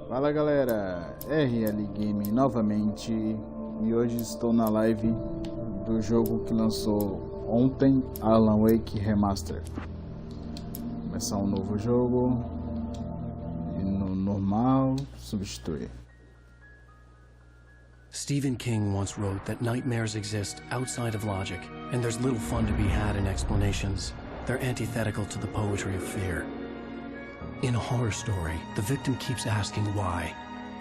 Fala galera, RL Game novamente, e hoje estou na live do jogo que lançou ontem, Alan Wake Remastered. Começar um novo jogo e no normal substituir. Stephen King once wrote that nightmares exist outside of logic, and there's little fun to be had in explanations. They're antithetical to the poetry of fear. In a horror story, the victim keeps asking why,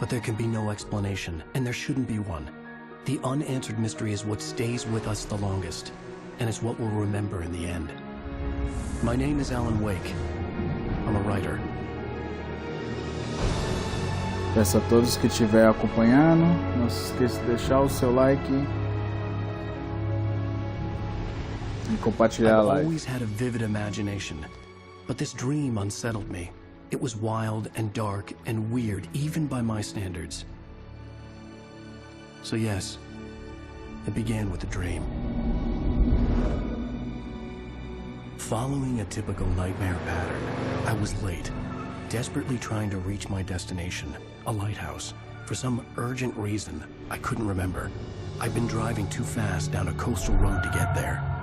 but there can be no explanation, and there shouldn't be one. The unanswered mystery is what stays with us the longest, and it's what we'll remember in the end. My name is Alan Wake. I'm a writer. Peço a todos que estiver acompanhando, não se esqueça de deixar o seu like e compartilhar a live. I've always had a vivid imagination, but this dream unsettled me. It was wild and dark and weird, even by my standards. So yes, it began with a dream. Following a typical nightmare pattern, I was late, desperately trying to reach my destination, a lighthouse. For some urgent reason, I couldn't remember. I'd been driving too fast down a coastal road to get there.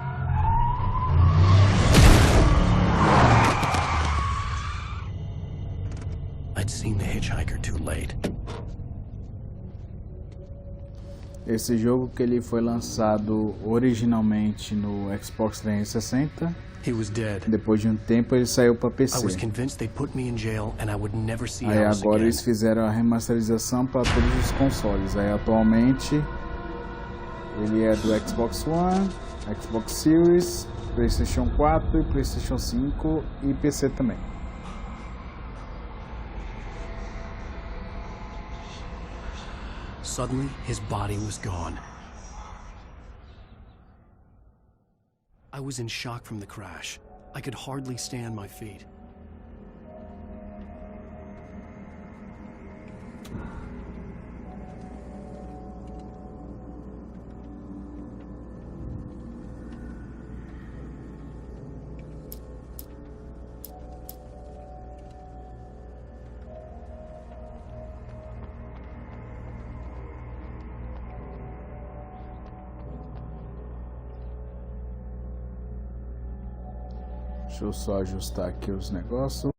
I'd seen the hitchhiker too late. Esse jogo que ele foi lançado originalmente no Xbox 360. He was dead. Depois de um tempo ele saiu para PC. I was convinced they put me in jail and I would never see Aí Alice agora again. eles fizeram a remasterização para todos os consoles. Aí atualmente ele é do Xbox One, Xbox Series, PlayStation 4, PlayStation 5 e PC também. Suddenly, his body was gone. I was in shock from the crash. I could hardly stand my feet. Deixa eu só ajustar aqui os negócios.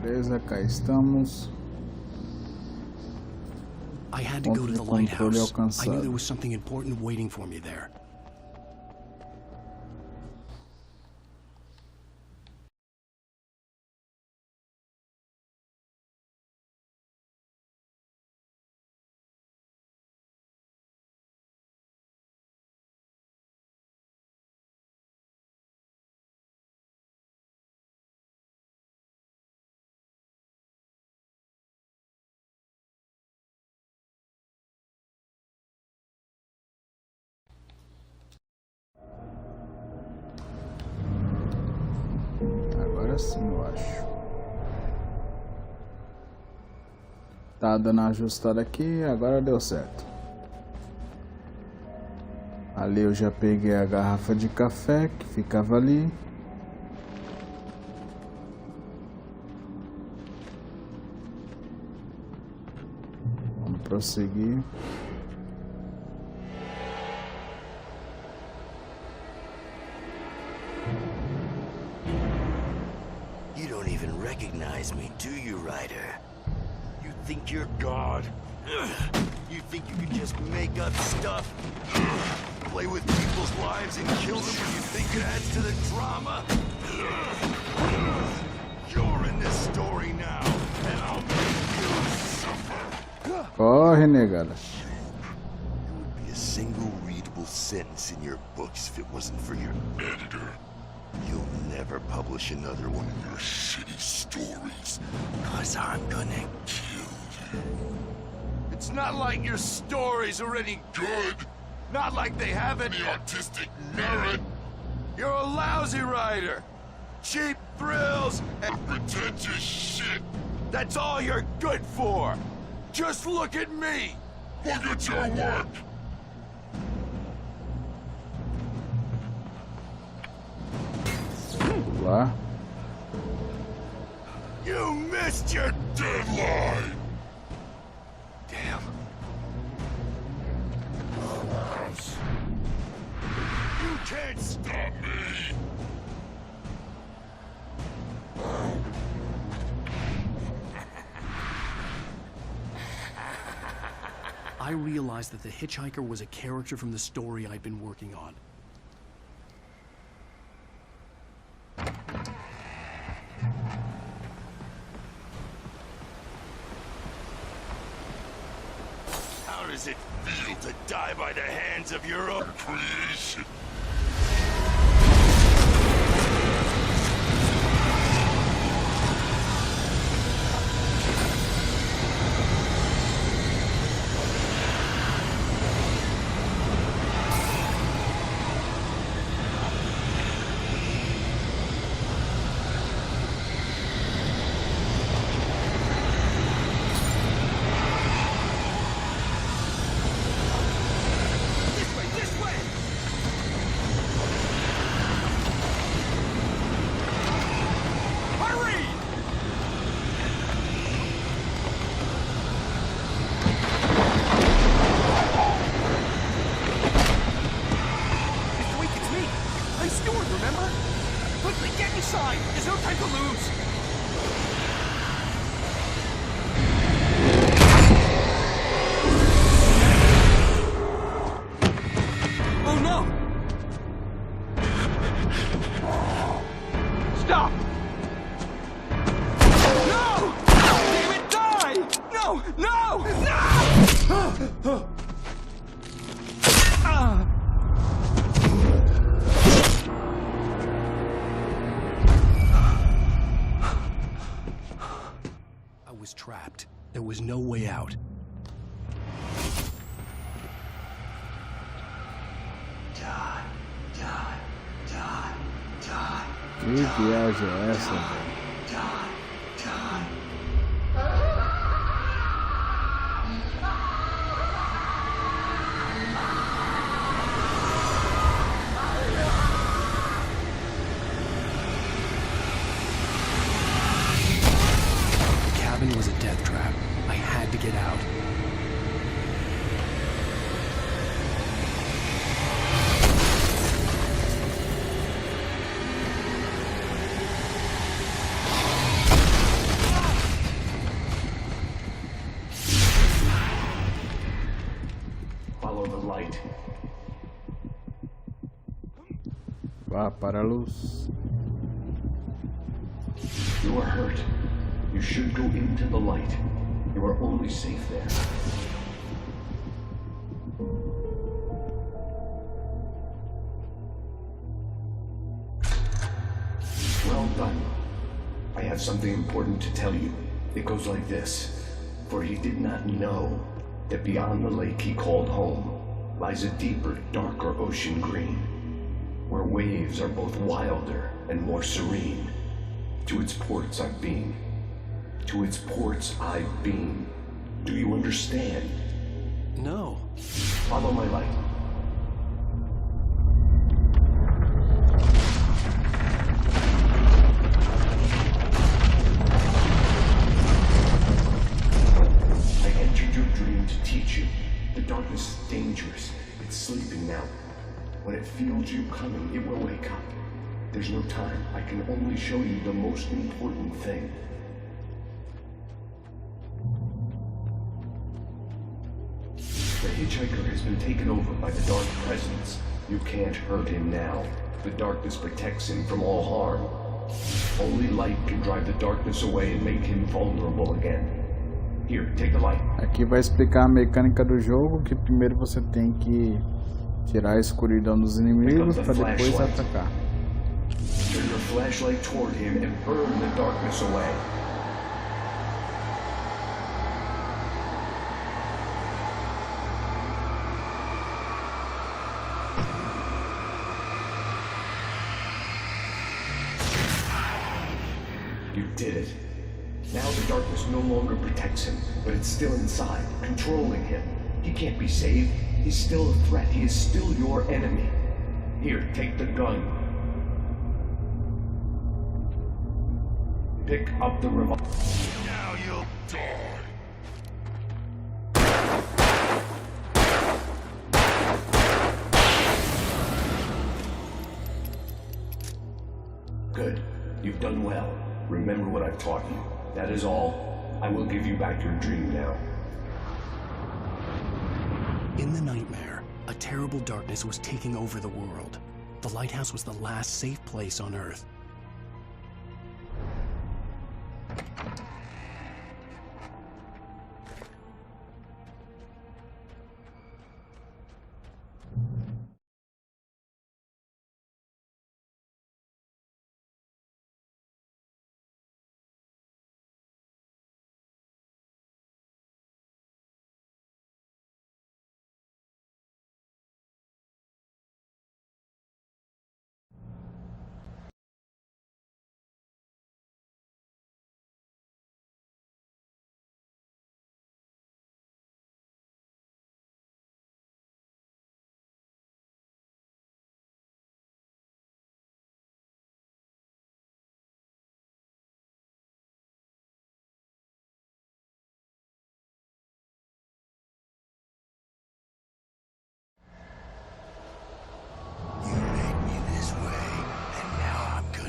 Beleza, cá estamos. I had to go to the lighthouse. I knew there was something important waiting for me there. Agora sim, eu acho. Tá dando uma ajustada aqui, agora deu certo. Ali eu já peguei a garrafa de café que ficava ali. Vamos prosseguir. You don't even recognize me, do you, Ryder? You think you're God? You think you can just make up stuff? Play with people's lives and kill them when you think it adds to the drama? You're in this story now, and I'll make you suffer. Corre, negada. There would be a single readable sentence in your books if it wasn't for your editor. You'll never publish another one of your shitty stories, 'cause I'm gonna kill you. It's not like your stories are any good. Not like they have any artistic merit. You're a lousy writer. Cheap thrills and pretentious shit. That's all you're good for. Just look at me. Look at your work. Lá. You missed your deadline! Damn. You can't stop me! I realized that the hitchhiker was a character from the story I'd been working on. How does it feel to die by the hands of your own creation? This way! Que viagem é essa, velho? The cabin was a death trap. I had to get out. Follow the light. Vá para a luz. You are hurt. You should go into the light. You are only safe there. Well done. I have something important to tell you. It goes like this. For he did not know that beyond the lake he called home lies a deeper, darker ocean green, where waves are both wilder and more serene. To its ports I've been. To its ports I've been. Do you understand? No. Follow my light. I entered your dream to teach you. The darkness is dangerous. It's sleeping now. When it feels you coming, it will wake up. There's no time. I can only show you the most important thing. The hitchhiker has been taken over by the dark presence. You can't hurt him now. The darkness protects him from all harm. Only light can drive the darkness away and make him vulnerable again. Here, take the light. Aqui vai explicar a mecânica do jogo, que primeiro você tem que tirar a escuridão dos inimigos para depois atacar. Turn your flashlight toward him and burn the darkness away. You did it. Now the darkness no longer protects him, but it's still inside, controlling him. He can't be saved. He's still a threat. He is still your enemy. Here, take the gun. Pick up the revolver. Now you'll die. Good. You've done well. Remember what I've taught you. That is all. I will give you back your dream now. In the nightmare, a terrible darkness was taking over the world. The lighthouse was the last safe place on Earth.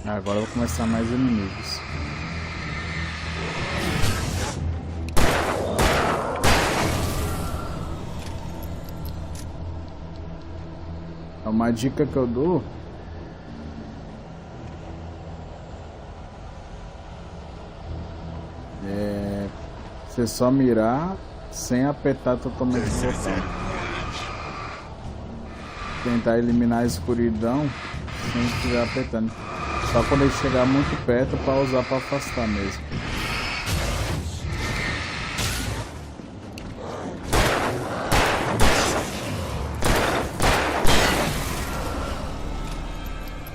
Agora eu vou começar mais inimigos. Uma dica que eu dou é você só mirar sem apertar totalmente o botão. Tentar eliminar a escuridão sem estiver apertando. Só quando ele chegar muito perto para usar para afastar mesmo.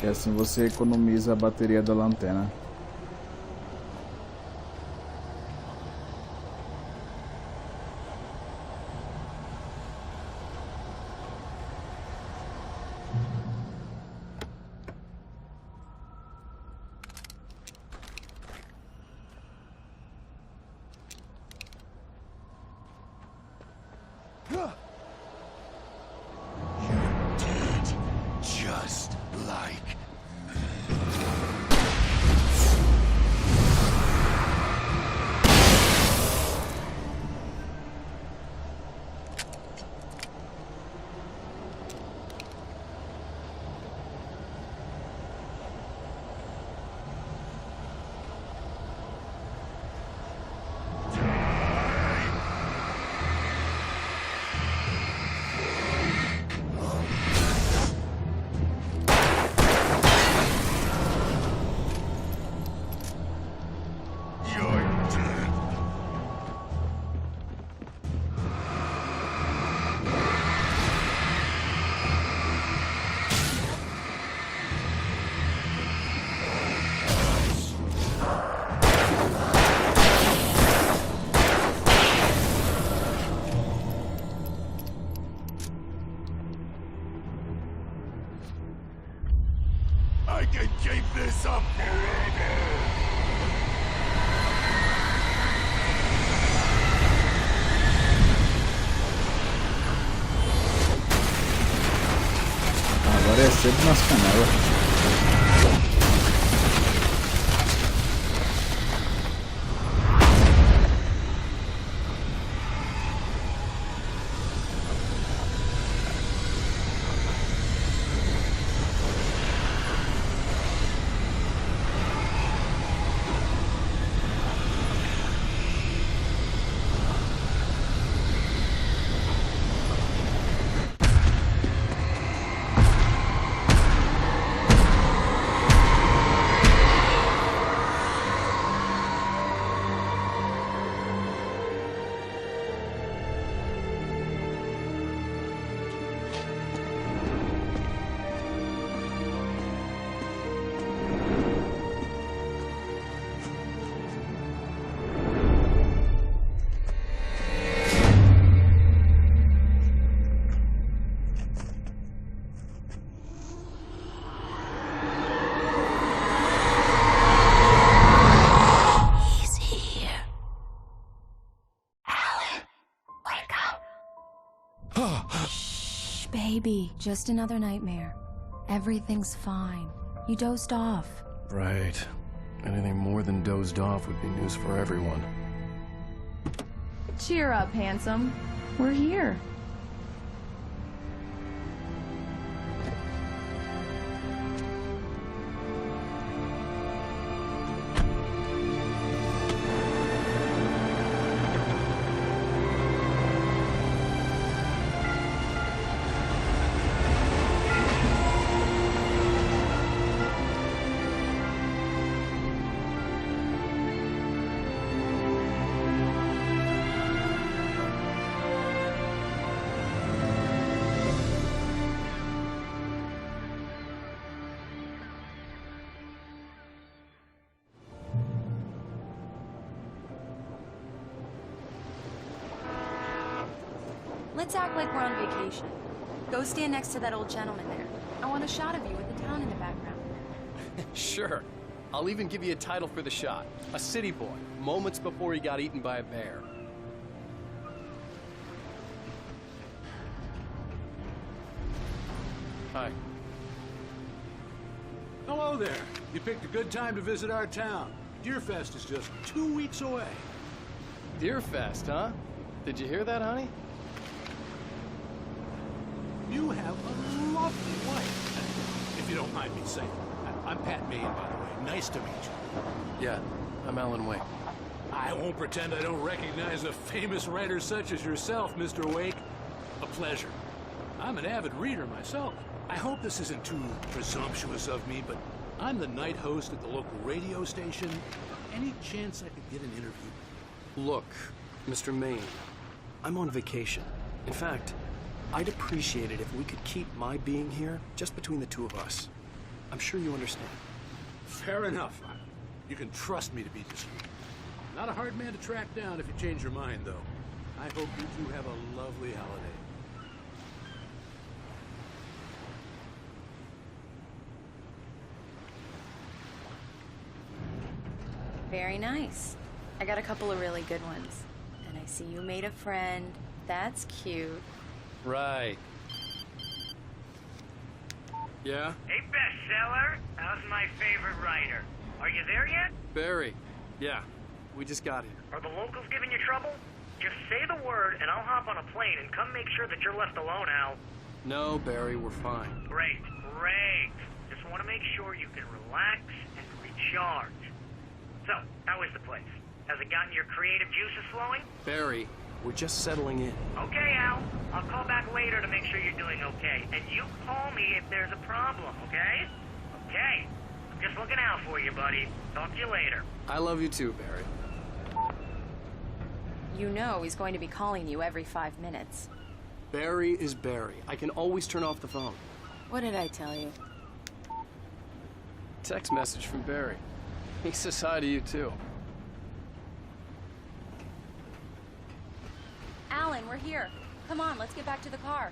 E assim você economiza a bateria da lanterna. Just like I can keep this up forever! Agora é cedo nas canelas. Baby, just another nightmare. Everything's fine. You dozed off. Right. Anything more than dozed off would be news for everyone. Cheer up, handsome. We're here. Let's act like we're on vacation. Go stand next to that old gentleman there. I want a shot of you with the town in the background. Sure. I'll even give you a title for the shot. A city boy, moments before he got eaten by a bear. Hi. Hello there. You picked a good time to visit our town. Deerfest is just 2 weeks away. Deerfest, huh? Did you hear that, honey? You have a lovely wife, if you don't mind me saying. I'm Pat Maine, by the way. Nice to meet you. Yeah, I'm Alan Wake. I won't pretend I don't recognize a famous writer such as yourself, Mr. Wake. A pleasure. I'm an avid reader myself. I hope this isn't too presumptuous of me, but I'm the night host at the local radio station. Any chance I could get an interview? Look, Mr. Maine, I'm on vacation. In fact, I'd appreciate it if we could keep my being here just between the two of us. I'm sure you understand. Fair enough. You can trust me to be discreet. Not a hard man to track down if you change your mind, though. I hope you two have a lovely holiday. Very nice. I got a couple of really good ones. And I see you made a friend. That's cute. Right. Yeah? Hey, bestseller. How's my favorite writer? Are you there yet? Barry. Yeah. We just got here. Are the locals giving you trouble? Just say the word and I'll hop on a plane and come make sure that you're left alone, Al. No, Barry, we're fine. Great, great. Just want to make sure you can relax and recharge. So, how is the place? Has it gotten your creative juices flowing? Barry, we're just settling in. Okay, Al. I'll call back later to make sure you're doing okay. And you call me if there's a problem, okay? Okay. I'm just looking out for you, buddy. Talk to you later. I love you too, Barry. You know he's going to be calling you every 5 minutes. Barry is Barry. I can always turn off the phone. What did I tell you? Text message from Barry. He says hi to you too. Alan, we're here. Come on, let's get back to the car.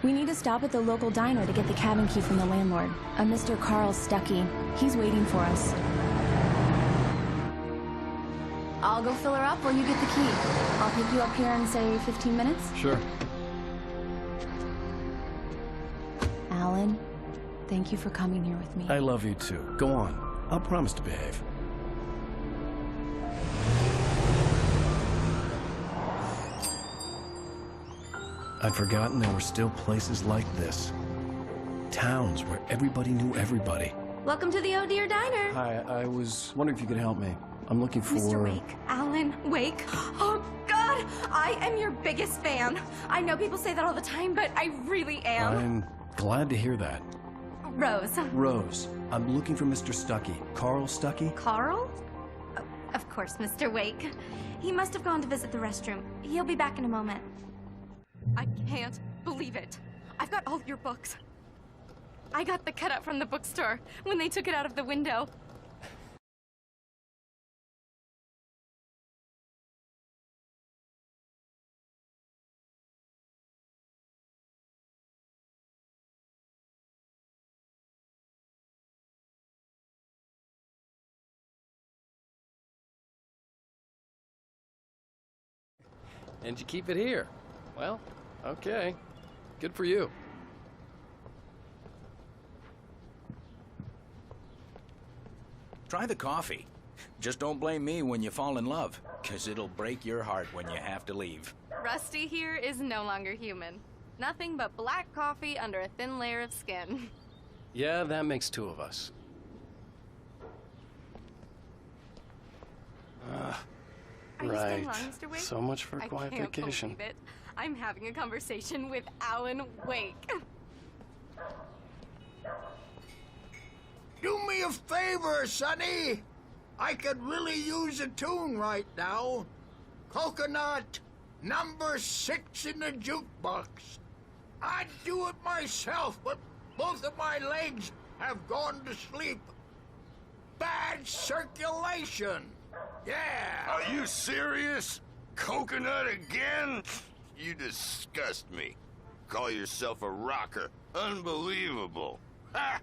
We need to stop at the local diner to get the cabin key from the landlord. A Mr. Carl Stuckey. He's waiting for us. I'll go fill her up while you get the key. I'll pick you up here in, say, 15 minutes? Sure. Alan, thank you for coming here with me. I love you too. Go on. I'll promise to behave. I'd forgotten there were still places like this. Towns where everybody knew everybody. Welcome to the Oh Dear Diner. Hi, I was wondering if you could help me. I'm looking for... Mr. Wake. Alan Wake. Oh, God! I am your biggest fan. I know people say that all the time, but I really am. I'm glad to hear that. Rose. Rose, I'm looking for Mr. Stuckey. Carl Stuckey? Carl? Oh, of course, Mr. Wake. He must have gone to visit the restroom. He'll be back in a moment. I can't believe it. I've got all your books. I got the cutout from the bookstore when they took it out of the window. And you keep it here. Well, okay. Good for you. Try the coffee. Just don't blame me when you fall in love, 'cause it'll break your heart when you have to leave. Rusty here is no longer human. Nothing but black coffee under a thin layer of skin. Yeah, that makes two of us. Are you staying long, Mr. Wake? So much for a quiet I can't vacation. believe it. I'm having a conversation with Alan Wake. Do me a favor, Sonny. I could really use a tune right now. Coconut, number 6 in the jukebox. I'd do it myself, but both of my legs have gone to sleep. Bad circulation. Yeah. Are you serious? Coconut again? You disgust me. Call yourself a rocker. Unbelievable. Ha!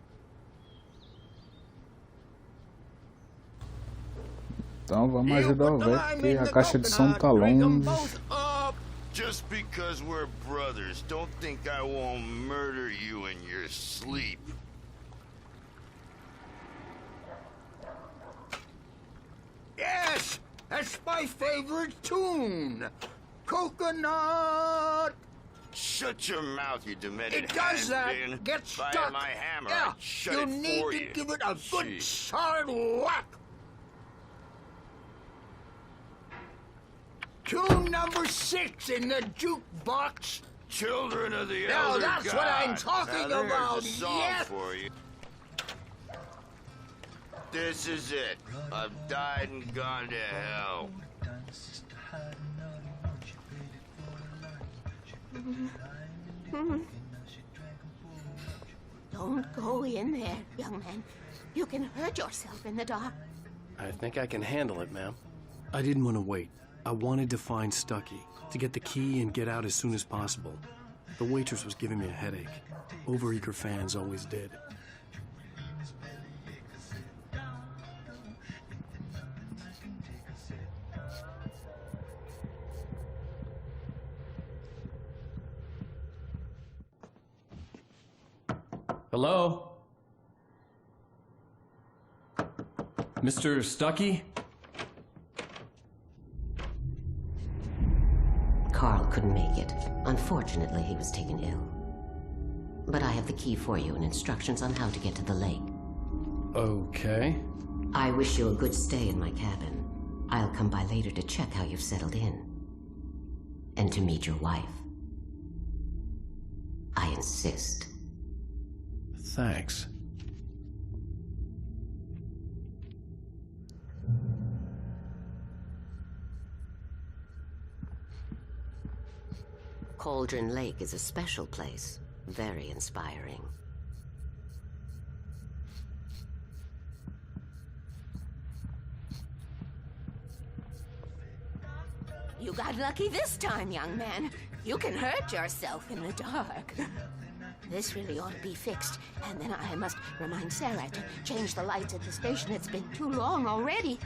Então vamos ajudar o velho, que a caixa de som tá longe. Just because we're brothers, don't think I won't murder you in your sleep. Yes, that's my favorite tune. Coconut. Shut your mouth, you demented It does that. has-been. Get If I stuck. had my hammer, Yeah, I'd shut you it need for to you. give it a good Jeez. solid whack. Tune number 6 in the jukebox. Children of the Now elder that's God. what I'm talking Now, there's about, a song yes. for you. This is it. I've died and gone to hell. Don't go in there, young man. You can hurt yourself in the dark. I think I can handle it, ma'am. I didn't want to wait. I wanted to find Stucky, to get the key and get out as soon as possible. The waitress was giving me a headache. Overeager fans always did. Hello? Mr. Stucky? Carl couldn't make it. Unfortunately, he was taken ill. But I have the key for you and instructions on how to get to the lake. Okay. I wish you a good stay in my cabin. I'll come by later to check how you've settled in. And to meet your wife. I insist. Thanks. Cauldron Lake is a special place. Very inspiring. You got lucky this time, young man. You can hurt yourself in the dark. This really ought to be fixed, and then I must remind Sarah to change the lights at the station. It's been too long already.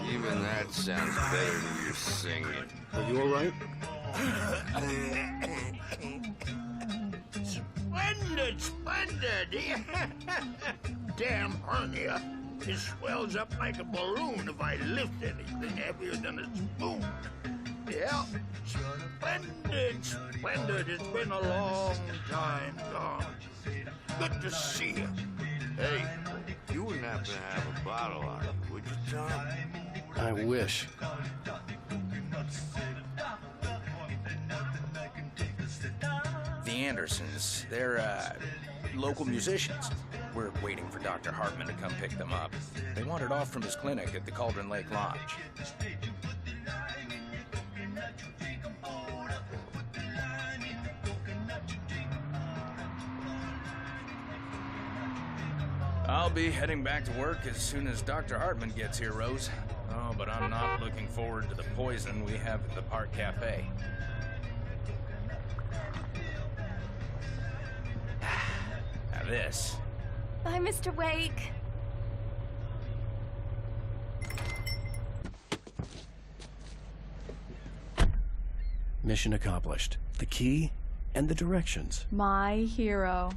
Even that sounds better than your singing. Are you all right? Splendid, splendid! Damn hernia. It swells up like a balloon if I lift anything heavier than a spoon. Yeah, splendid, splendid. It's been a long time gone. Good to see you. Hey, you wouldn't happen to have a bottle on you, would you, Tom? I wish. The Andersons, they're, local musicians. We're waiting for Dr. Hartman to come pick them up. They wandered off from his clinic at the Cauldron Lake Lodge. I'll be heading back to work as soon as Dr. Hartman gets here, Rose. Oh, but I'm not looking forward to the poison we have at the Park Cafe. Now this. Bye, Mr. Wake. Mission accomplished. The key and the directions. My hero.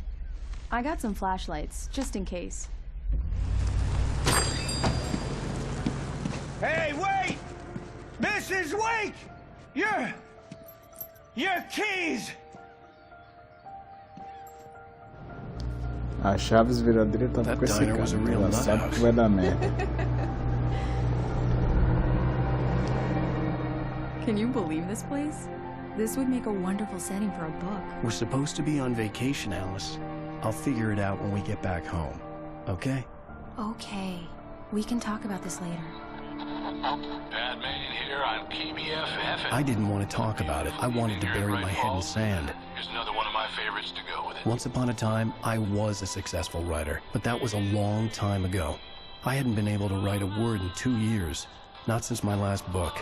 I got some flashlights, just in case. Hey, wait! Mrs. Wake! Your keys! A Chaves viradeira tá com esse cara. Ela sabe que vai dar merda. Can you believe this place? This would make a wonderful setting for a book. We're supposed to be on vacation, Alice. I'll figure it out when we get back home. Okay? Okay. We can talk about this later. Bad man here on PBFF. I didn't want to talk about it. I wanted to bury my head in sand. Here's another one of my favorites to go with it. Once upon a time, I was a successful writer, but that was a long time ago. I hadn't been able to write a word in 2 years. Not since my last book.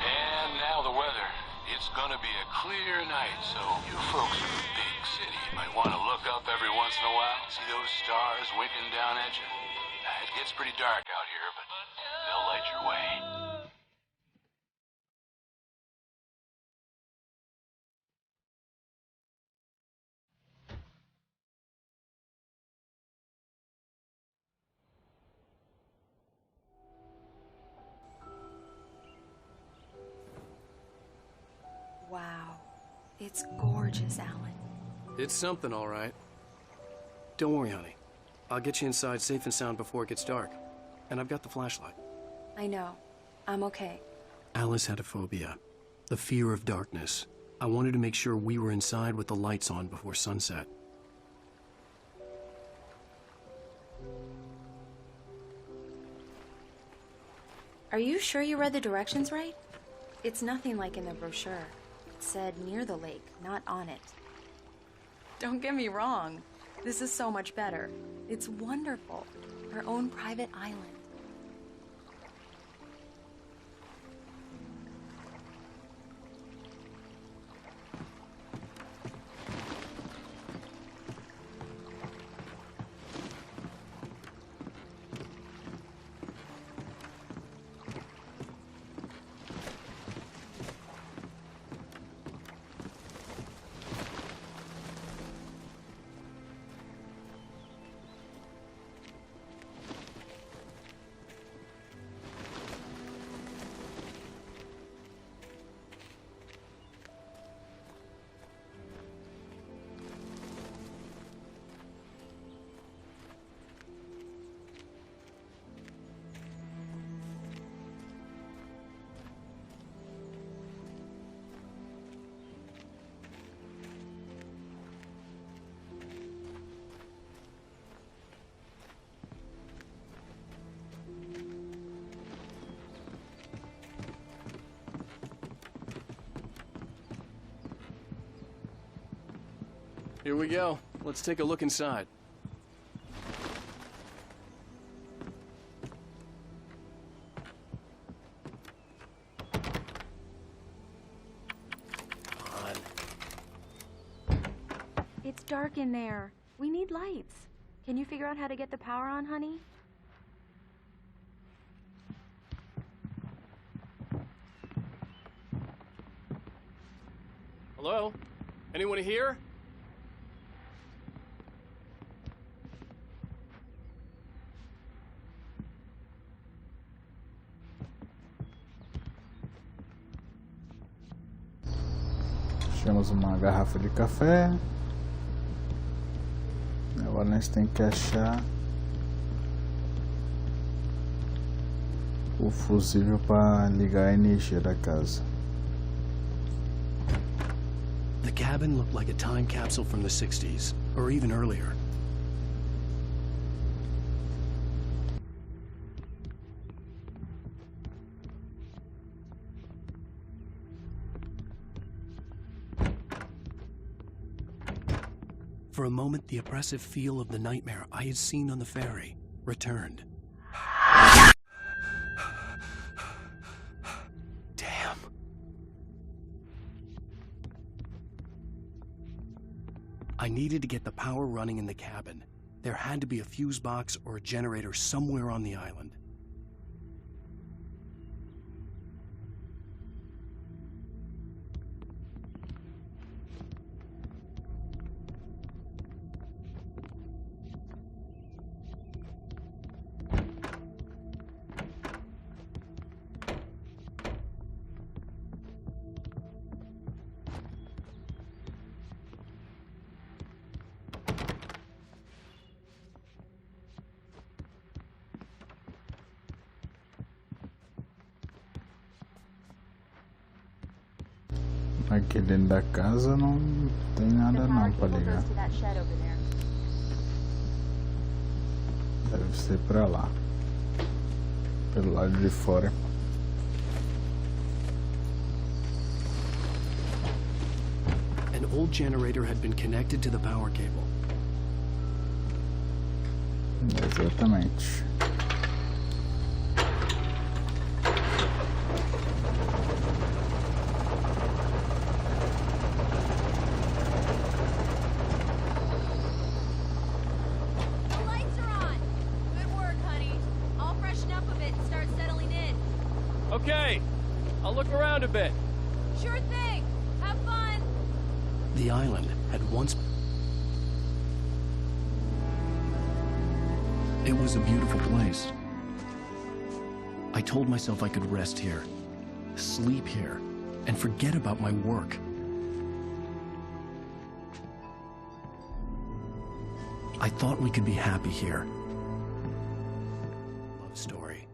And now the weather. It's gonna be a clear night, so you folks in the big city might want to look up every once in a while. See those stars winking down at you? It gets pretty dark out here, but they'll light your way. Wow. It's gorgeous, Alan. It's something, all right. Don't worry, honey. I'll get you inside safe and sound before it gets dark. And I've got the flashlight. I know. I'm okay. Alice had a phobia. The fear of darkness. I wanted to make sure we were inside with the lights on before sunset. Are you sure you read the directions right? It's nothing like in the brochure. It said near the lake, not on it. Don't get me wrong. This is so much better. It's wonderful. Our own private island. Here we go. Let's take a look inside. It's dark in there. We need lights. Can you figure out how to get the power on, honey? Hello? Anyone here? Temos uma garrafa de café. Agora a gente tem que achar o fusível para ligar a energia da casa. The cabin looked like a time capsule from the 60s, or even earlier. For a moment, the oppressive feel of the nightmare I had seen on the ferry returned. Damn. I needed to get the power running in the cabin. There had to be a fuse box or a generator somewhere on the island. Aqui dentro da casa não tem nada não para ligar. Deve ser para lá, pelo lado de fora. An old generator had been connected to the power cable. Exatamente. Okay, I'll look around a bit. Sure thing. Have fun. The island had once... It was a beautiful place. I told myself I could rest here, sleep here, and forget about my work. I thought we could be happy here. Love story.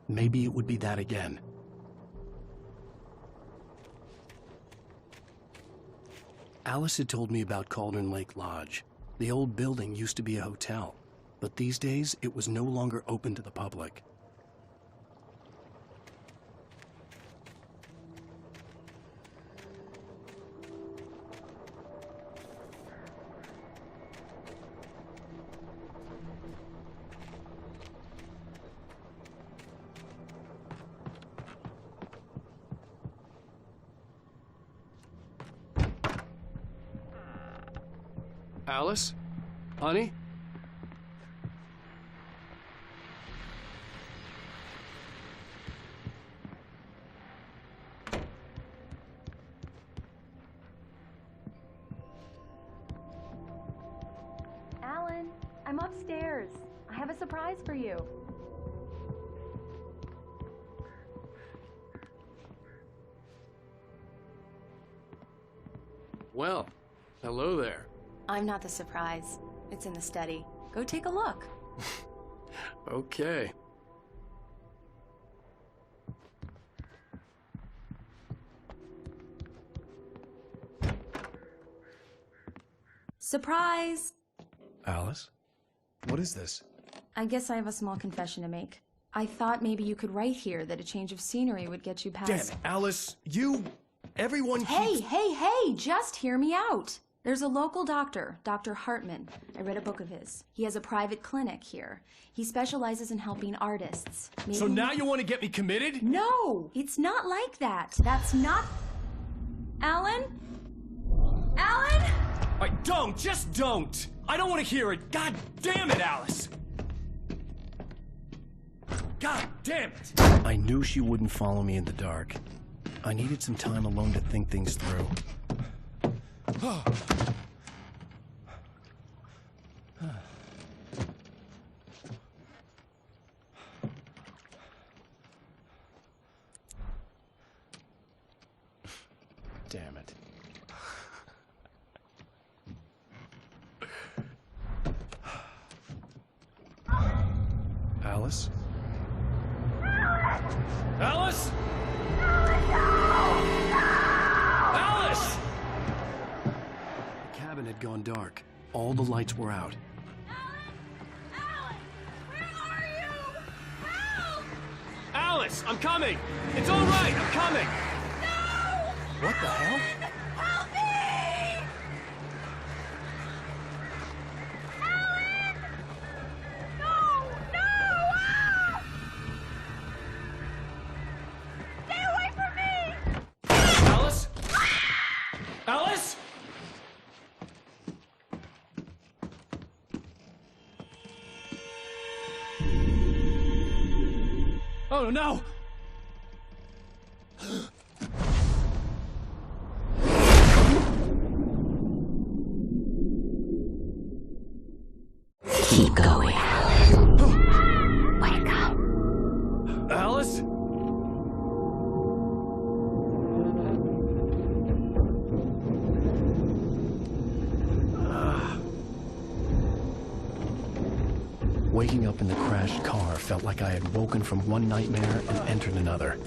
Maybe it would be that again. Alice had told me about Cauldron Lake Lodge. The old building used to be a hotel, but these days it was no longer open to the public. Alice? Honey? Alan, I'm upstairs. I have a surprise for you. Well, hello there. I'm not the surprise. It's in the study. Go take a look. Okay. Surprise! Alice? What is this? I guess I have a small confession to make. I thought maybe you could write here that a change of scenery would get you past... Damn it, Alice, everyone keeps... Hey, just hear me out. There's a local doctor, Dr. Hartman. I read a book of his. He has a private clinic here. He specializes in helping artists. So now you want to get me committed? No, it's not like that. That's not... Alan? Alan? Just don't! I don't want to hear it. God damn it, Alice! God damn it! I knew she wouldn't follow me in the dark. I needed some time alone to think things through. Damn it. Alice? Alice? Alice! The cabin had gone dark. All the lights were out. Alice, I'm coming! It's all right, I'm coming! No! What the hell? Help me! Alan! No! Ah! Stay away from me! Alice? Alice? Oh no! Keep going. Wake up. Alice? Waking up in the crashed car felt like I had woken from one nightmare and entered another.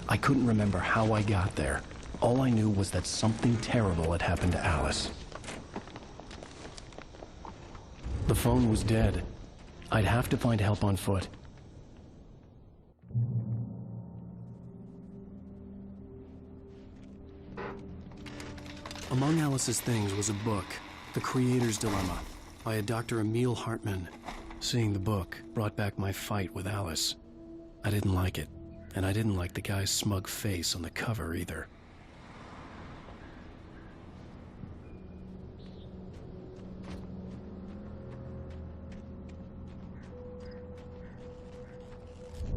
I couldn't remember how I got there. All I knew was that something terrible had happened to Alice. The phone was dead. I'd have to find help on foot. Among Alice's things was a book, The Creator's Dilemma, by a Dr. Emil Hartman. Seeing the book brought back my fight with Alice. I didn't like it, and I didn't like the guy's smug face on the cover either.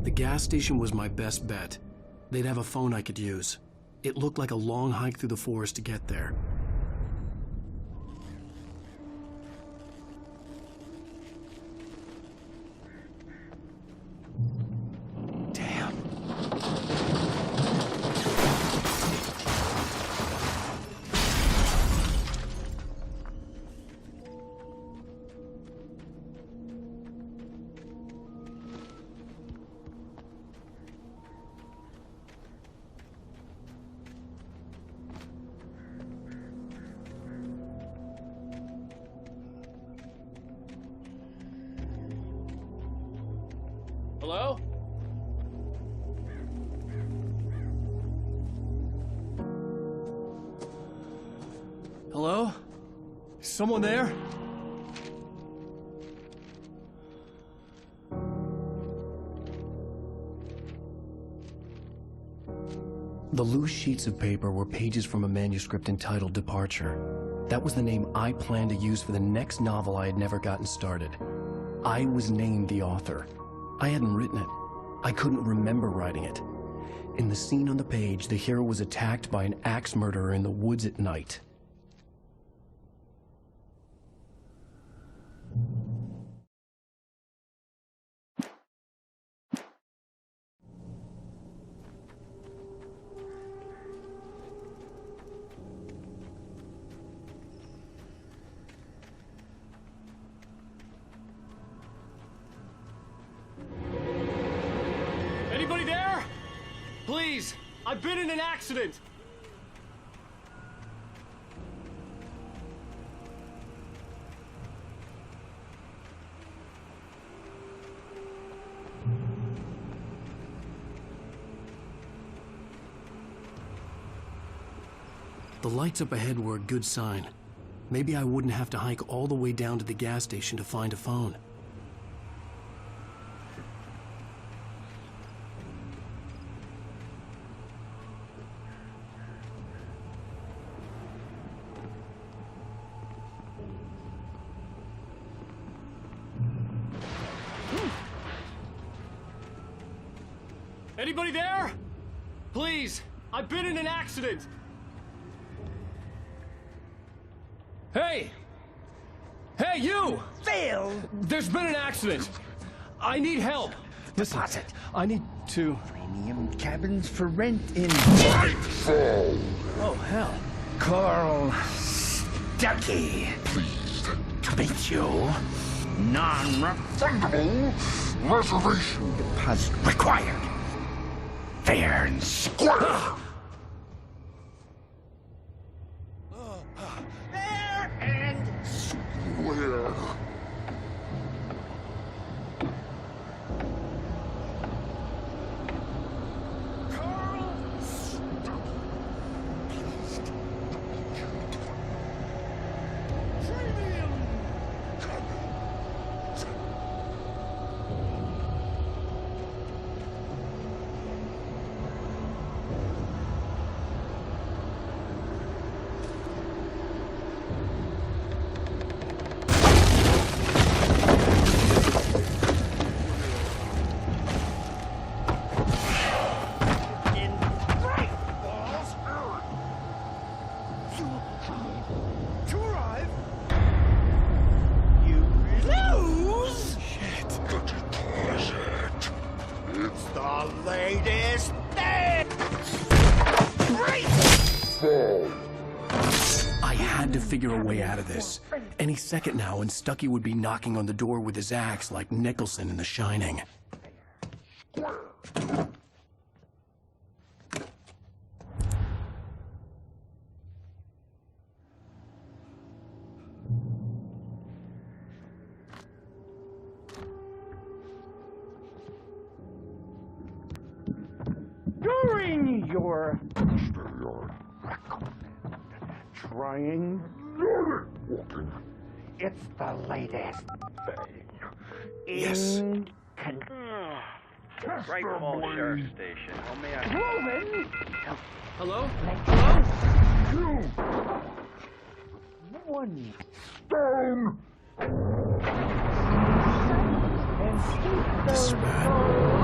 The gas station was my best bet. They'd have a phone I could use. It looked like a long hike through the forest to get there. Hello? Hello? Is someone there? The loose sheets of paper were pages from a manuscript entitled Departure. That was the name I planned to use for the next novel I had never gotten started. I was named the author. I hadn't written it. I couldn't remember writing it. In the scene on the page, the hero was attacked by an axe murderer in the woods at night. Anybody there? Please, I've been in an accident. The lights up ahead were a good sign. Maybe I wouldn't have to hike all the way down to the gas station to find a phone. Anybody there? Please, I've been in an accident. Hey! Hey, you! Phil! There's been an accident. I need help. Listen, I need to... Premium cabins for rent in... Nightfall! Oh, hell. Carl Stuckey. Pleased to meet you. Non-refundable reservation deposit required. Fair and square. Fair and square. I had to figure a way out of this. Any second now, and Stuckey would be knocking on the door with his axe like Nicholson in The Shining. During your trying, it's the latest thing. Yes. Right Falls Sheriff Station. How may I... Roman! Hello? Hello? One stone! This is bad.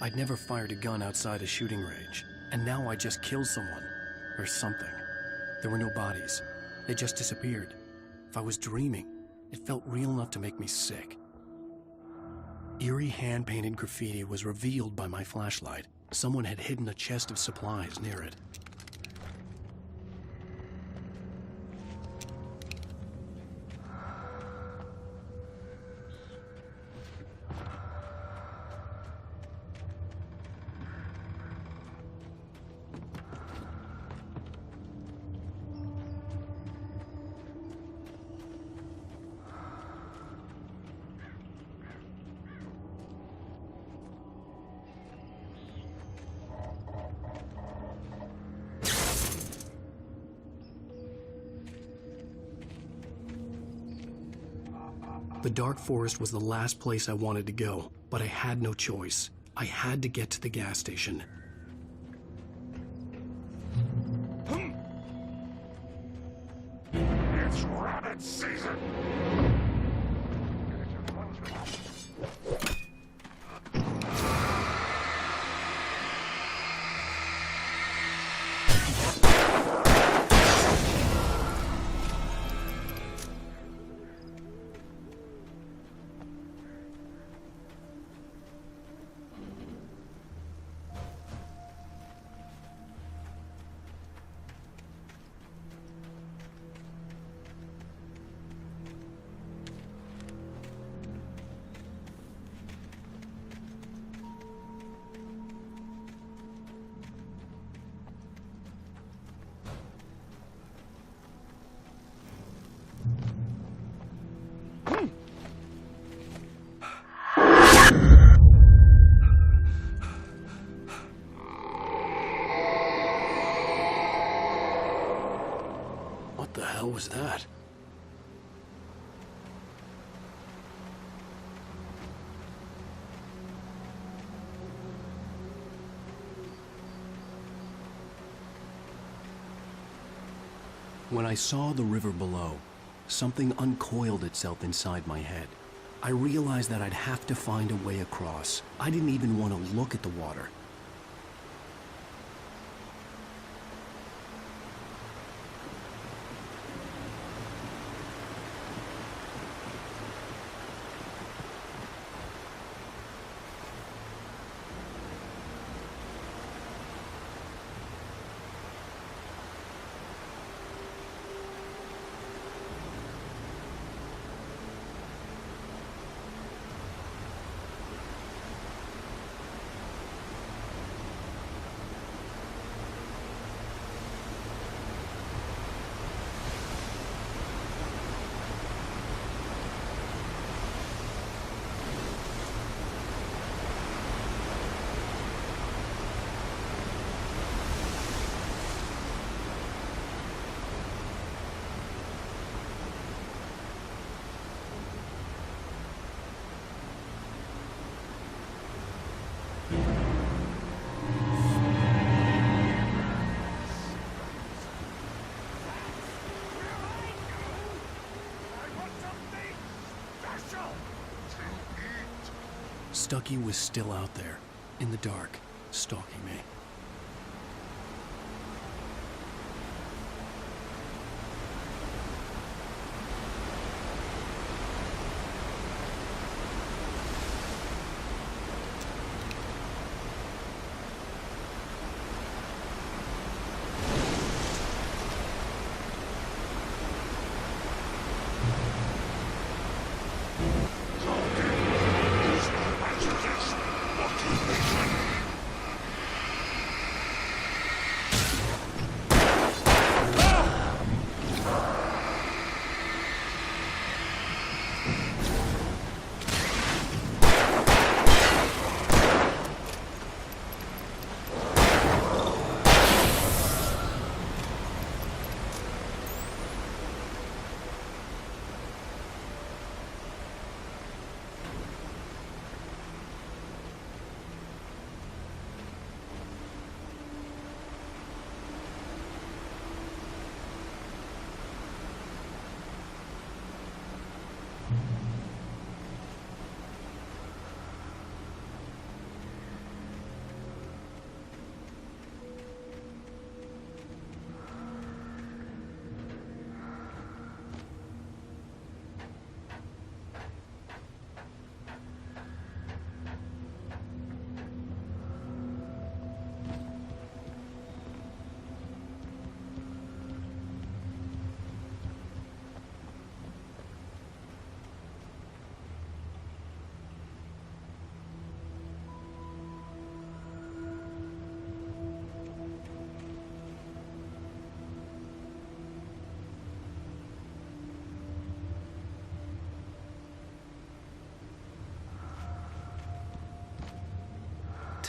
I'd never fired a gun outside a shooting range, and now I just killed someone. Or something. There were no bodies. They just disappeared. If I was dreaming, it felt real enough to make me sick. Eerie hand-painted graffiti was revealed by my flashlight. Someone had hidden a chest of supplies near it. The dark forest was the last place I wanted to go, but I had no choice. I had to get to the gas station. It's rabbit season! What the hell was that? When I saw the river below, something uncoiled itself inside my head. I realized that I'd have to find a way across. I didn't even want to look at the water. Stucky was still out there, in the dark, stalking me.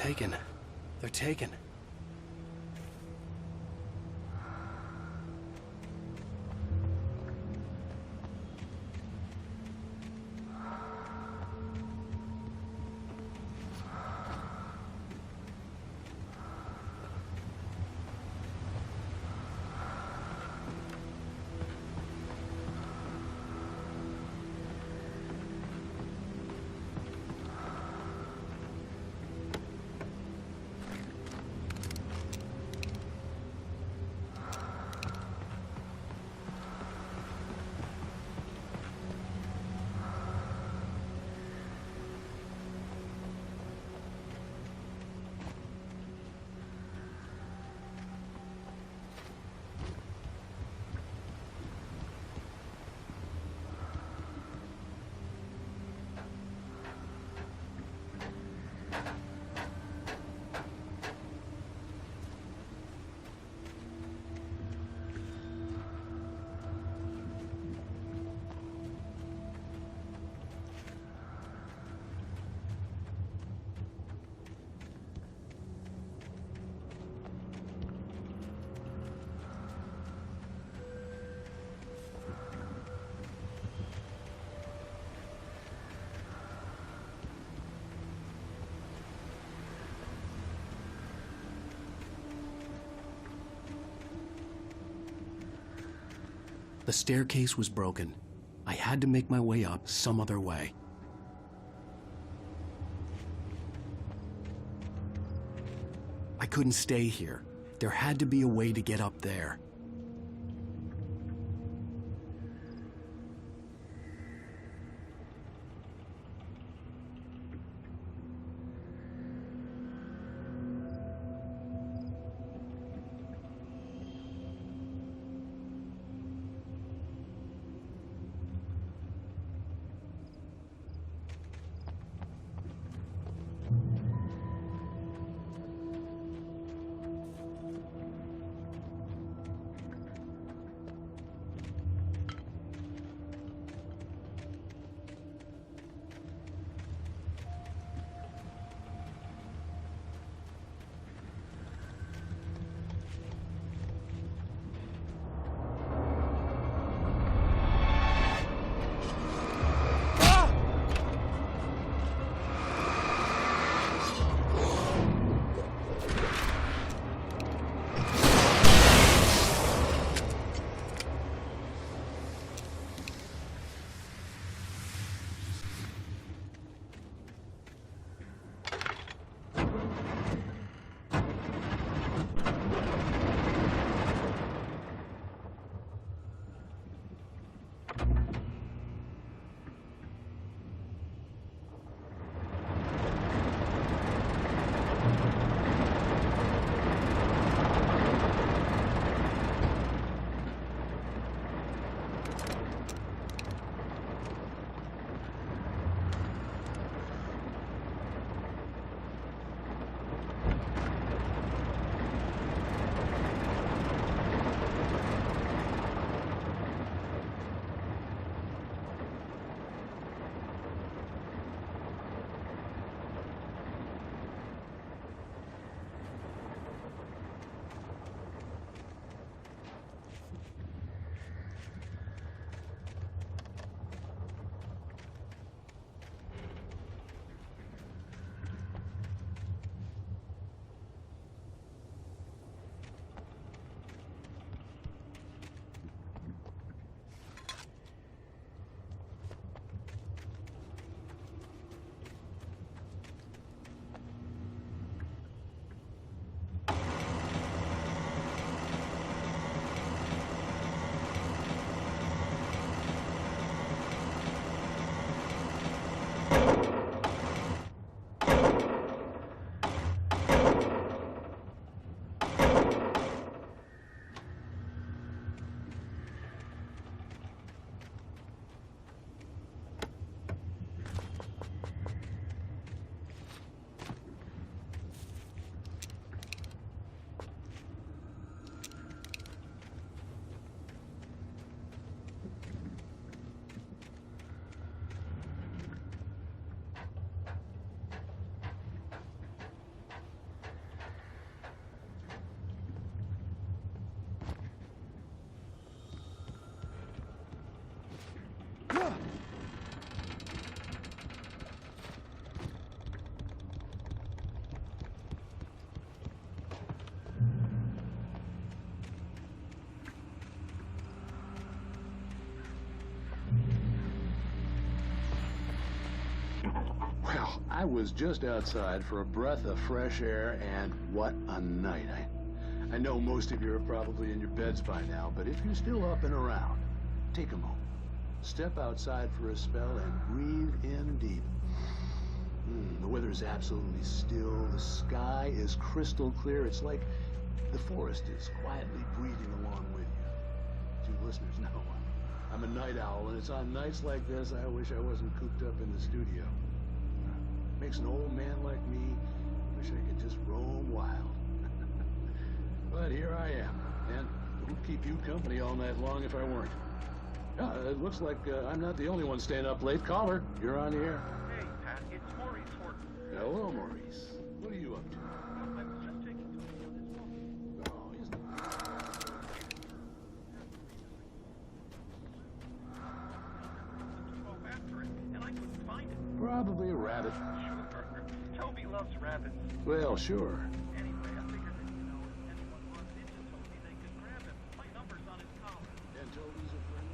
taken. They're taken. The staircase was broken. I had to make my way up some other way. I couldn't stay here. There had to be a way to get up there. Well, I was just outside for a breath of fresh air, and what a night. I know most of you are probably in your beds by now, but if you're still up and around, take a moment. Step outside for a spell and breathe in deep. The weather is absolutely still. The sky is crystal clear. It's like the forest is quietly breathing along with you. To listeners know, I'm a night owl, and it's on nights like this I wish I wasn't cooped up in the studio. Makes an old man like me wish I could just roam wild. But here I am, and it would keep you company all night long if I weren't. It looks like I'm not the only one staying up late. Caller, you're on the air. Hey, Pat, it's Maurice Horton. Hello, Maurice. What are you up to? I was just taking Tony on his walk. Oh, isn't it? After it, and I couldn't find it. Probably a rabbit. Sure. Toby loves rabbits. Well, sure. Anyway, I figured that, you know, if anyone runs into Toby, they could grab him. My number's on his collar. And Toby's a friend.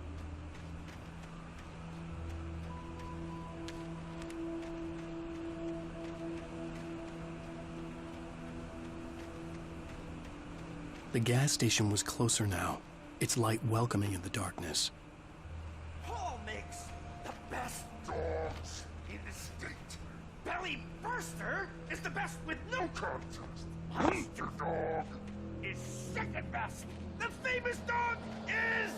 The gas station was closer now, its light welcoming in the darkness. Paul makes the best dogs in the state. Belly Burster is the best with no contest. Monster Dog is second best. The famous dog is...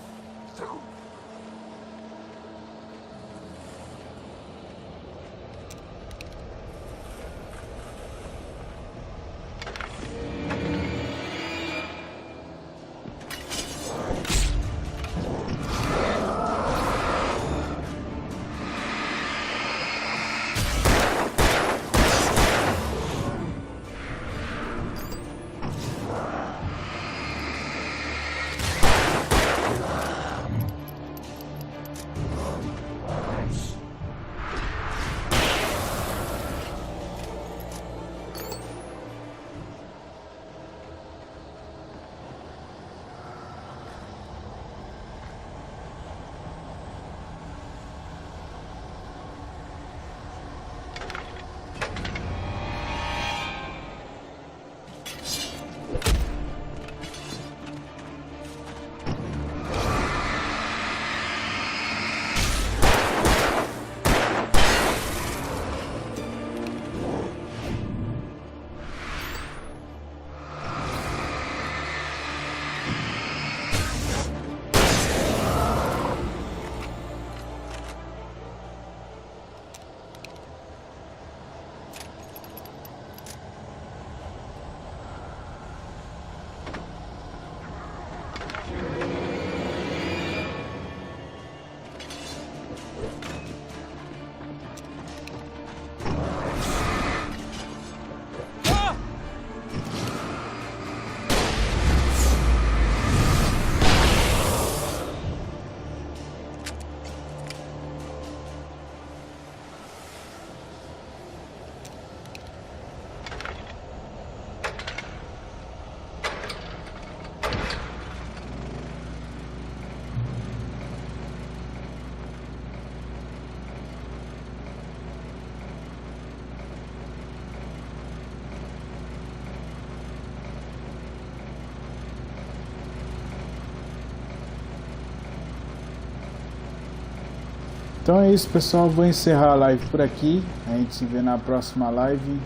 Então é isso, pessoal, vou encerrar a live por aqui. A gente se vê na próxima live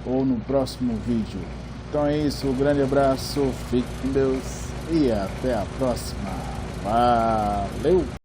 ou no próximo vídeo. Então é isso, um grande abraço, fique com Deus e até a próxima. Valeu!